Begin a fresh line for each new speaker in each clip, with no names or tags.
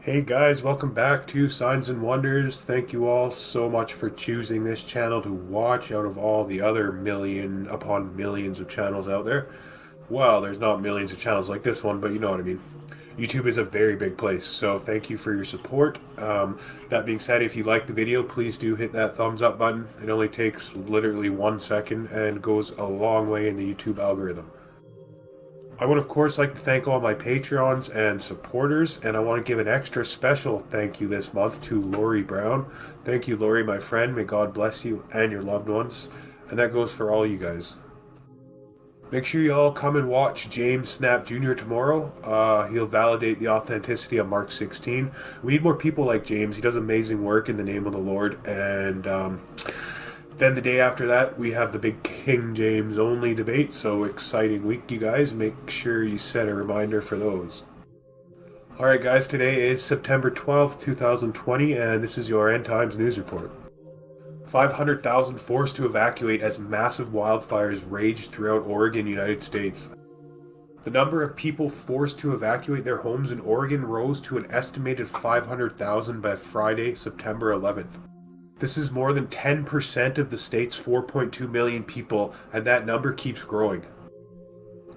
Hey guys, welcome back to Signs and Wonders. Thank you all so much for choosing this channel to watch out of all the other million upon millions of channels out there. Well, there's not millions of channels like this one, but you know what I mean. YouTube is a very big place, so thank you for your support. That being said, if you like the video, please do hit that thumbs up button. It only takes literally 1 second and goes a long way in the YouTube algorithm. I would, of course, like to thank all my Patreons and supporters, and I want to give an extra special thank you this month to Lori Brown. Thank you, Lori, my friend. May God bless you and your loved ones. And that goes for all you guys. Make sure you all come and watch James Snap Jr. tomorrow. He'll validate the authenticity of Mark 16. We need more people like James. He does amazing work in the name of the Lord, and then the day after that, we have the big King James only debate. So exciting week, you guys. Make sure you set a reminder for those. Alright guys, today is September 12th, 2020, and this is your End Times News Report. 500,000 forced to evacuate as massive wildfires rage throughout Oregon, United States. The number of people forced to evacuate their homes in Oregon rose to an estimated 500,000 by Friday, September 11th. This is more than 10% of the state's 4.2 million people, and that number keeps growing.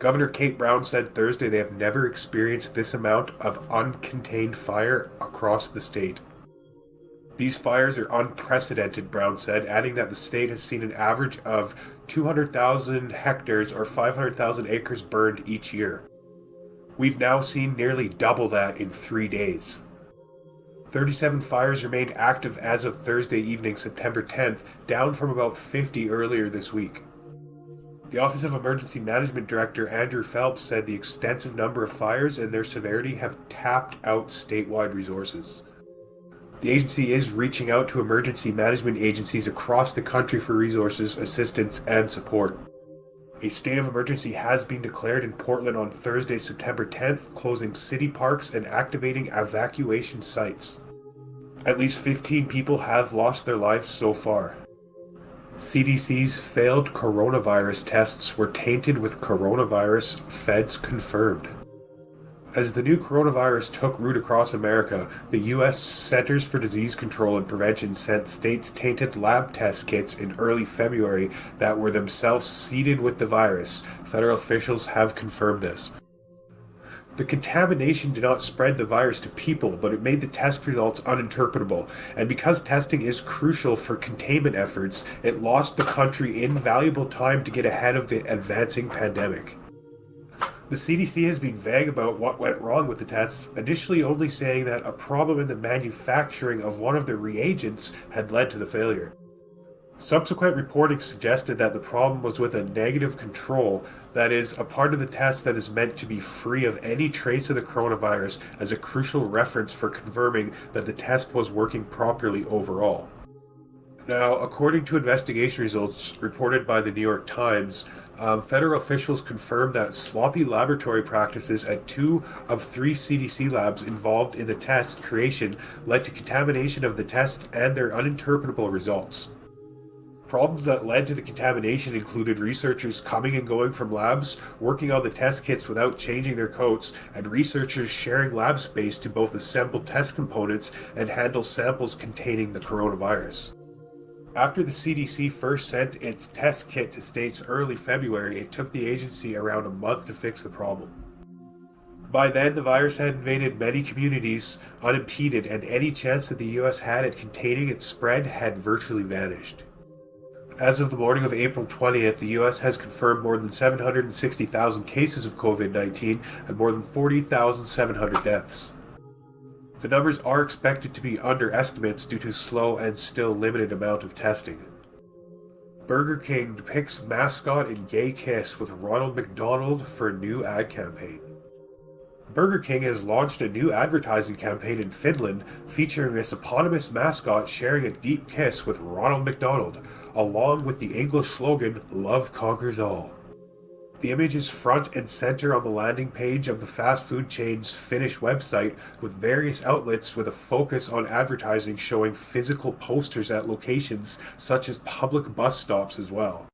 Governor Kate Brown said Thursday they have never experienced this amount of uncontained fire across the state. These fires are unprecedented, Brown said, adding that the state has seen an average of 200,000 hectares or 500,000 acres burned each year. We've now seen nearly double that in 3 days. 37 fires remained active as of Thursday evening, September 10th, down from about 50 earlier this week. The Office of Emergency Management Director Andrew Phelps said the extensive number of fires and their severity have tapped out statewide resources. The agency is reaching out to emergency management agencies across the country for resources, assistance, and support. A state of emergency has been declared in Portland on Thursday, September 10th, closing city parks and activating evacuation sites. At least 15 people have lost their lives so far. CDC's failed coronavirus tests were tainted with coronavirus, feds confirmed. As the new coronavirus took root across America, the U.S. Centers for Disease Control and Prevention sent states tainted lab test kits in early February that were themselves seeded with the virus. Federal officials have confirmed this. The contamination did not spread the virus to people, but it made the test results uninterpretable, and because testing is crucial for containment efforts, it lost the country invaluable time to get ahead of the advancing pandemic. The CDC has been vague about what went wrong with the tests, initially only saying that a problem in the manufacturing of one of the reagents had led to the failure. Subsequent reporting suggested that the problem was with a negative control, that is, a part of the test that is meant to be free of any trace of the coronavirus as a crucial reference for confirming that the test was working properly overall. Now, according to investigation results reported by the New York Times, federal officials confirmed that sloppy laboratory practices at 2 of 3 CDC labs involved in the test creation led to contamination of the tests and their uninterpretable results. Problems that led to the contamination included researchers coming and going from labs, working on the test kits without changing their coats, and researchers sharing lab space to both assemble test components and handle samples containing the coronavirus. After the CDC first sent its test kit to states early February, it took the agency around a month to fix the problem. By then, the virus had invaded many communities unimpeded, and any chance that the US had at containing its spread had virtually vanished. As of the morning of April 20th, the US has confirmed more than 760,000 cases of COVID-19 and more than 40,700 deaths. The numbers are expected to be underestimates due to slow and still limited amount of testing. Burger King depicts mascot in gay kiss with Ronald McDonald for a new ad campaign. Burger King has launched a new advertising campaign in Finland featuring its eponymous mascot sharing a deep kiss with Ronald McDonald, along with the English slogan, "Love Conquers All." The image is front and center on the landing page of the fast food chain's Finnish website, with various outlets with a focus on advertising showing physical posters at locations such as public bus stops as well.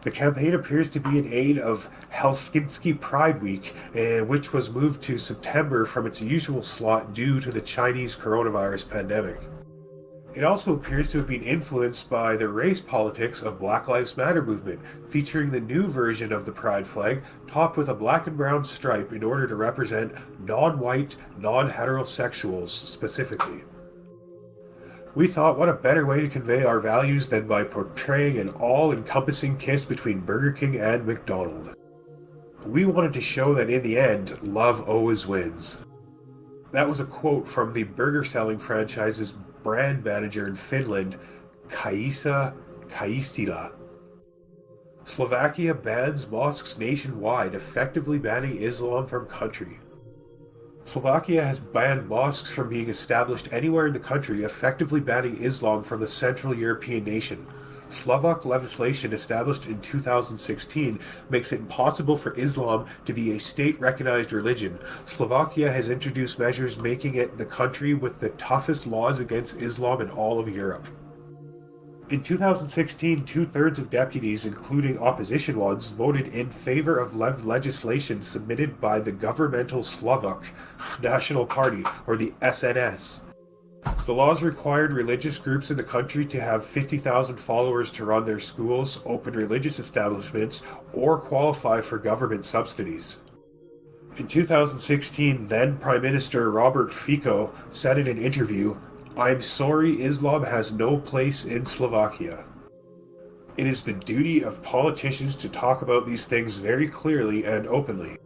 The campaign appears to be in aid of Helsinki Pride Week, which was moved to September from its usual slot due to the Chinese coronavirus pandemic. It also appears to have been influenced by the race politics of Black Lives Matter movement, featuring the new version of the pride flag topped with a black and brown stripe in order to represent non-white, non-heterosexuals specifically. We thought, what a better way to convey our values than by portraying an all-encompassing kiss between Burger King and McDonald's. We wanted to show that in the end, love always wins. That was a quote from the burger-selling franchise's brand manager in Finland, Kaisa Kaisila. Slovakia bans mosques nationwide, effectively banning Islam from country. Slovakia has banned mosques from being established anywhere in the country, effectively banning Islam from the Central European nation. Slovak legislation established in 2016 makes it impossible for Islam to be a state-recognized religion. Slovakia has introduced measures making it the country with the toughest laws against Islam in all of Europe. In 2016, two-thirds of deputies, including opposition ones, voted in favor of legislation submitted by the governmental Slovak National Party, or the SNS. The laws required religious groups in the country to have 50,000 followers to run their schools, open religious establishments, or qualify for government subsidies. In 2016, then Prime Minister Robert Fico said in an interview, "I'm sorry, Islam has no place in Slovakia." It is the duty of politicians to talk about these things very clearly and openly.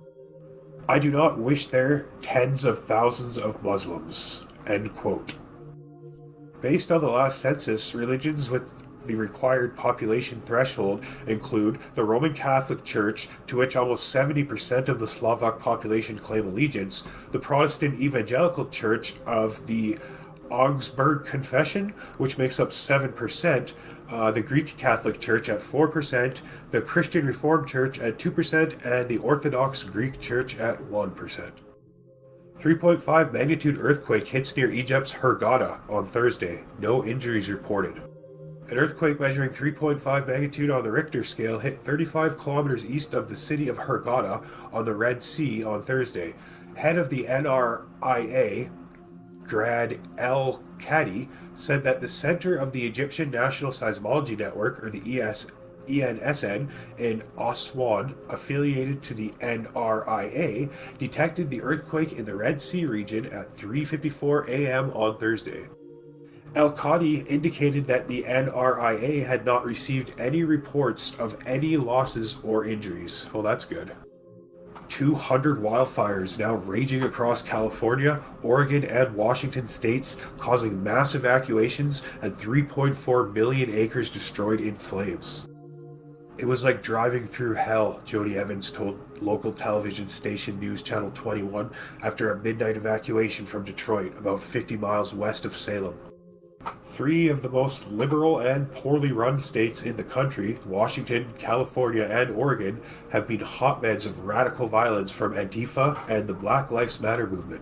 I do not wish there tens of thousands of Muslims. End quote. Based on the last census, religions with the required population threshold include the Roman Catholic Church, to which almost 70% of the Slovak population claim allegiance, the Protestant Evangelical Church of the Augsburg Confession, which makes up 7%, the Greek Catholic Church at 4%, the Christian Reformed Church at 2%, and the Orthodox Greek Church at 1%. 3.5 magnitude earthquake hits near Egypt's Hurghada on Thursday. No injuries reported. An earthquake measuring 3.5 magnitude on the Richter scale hit 35 kilometers east of the city of Hurghada on the Red Sea on Thursday. Head of the NRIA, Grad El Kadi, said that the center of the Egyptian National Seismology Network, or the ENSN, in Aswan, affiliated to the NRIA, detected the earthquake in the Red Sea region at 3:54 a.m. on Thursday. El Kadi indicated that the NRIA had not received any reports of any losses or injuries. Well, that's good. 200 wildfires now raging across California, Oregon, and Washington states, causing mass evacuations and 3.4 million acres destroyed in flames. It was like driving through hell, Jody Evans told local television station News Channel 21 after a midnight evacuation from Detroit, about 50 miles west of Salem. 3 of the most liberal and poorly run states in the country, Washington, California, and Oregon, have been hotbeds of radical violence from Antifa and the Black Lives Matter movement.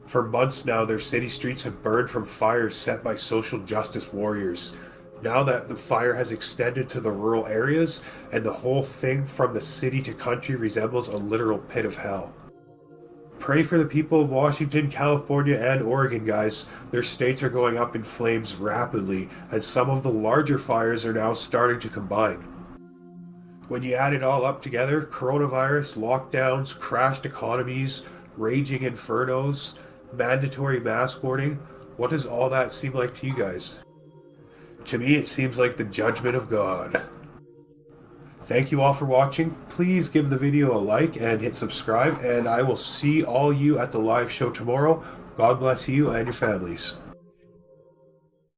For months now, their city streets have burned from fires set by social justice warriors. Now that the fire has extended to the rural areas, and the whole thing from the city to country resembles a literal pit of hell. Pray for the people of Washington, California, and Oregon, guys. Their states are going up in flames rapidly, as some of the larger fires are now starting to combine. When you add it all up together, coronavirus, lockdowns, crashed economies, raging infernos, mandatory mask wearing, what does all that seem like to you guys? To me, it seems like the judgment of God. Thank you all for watching. Please give the video a like and hit subscribe, and I will see all you at the live show tomorrow. God bless you and your families.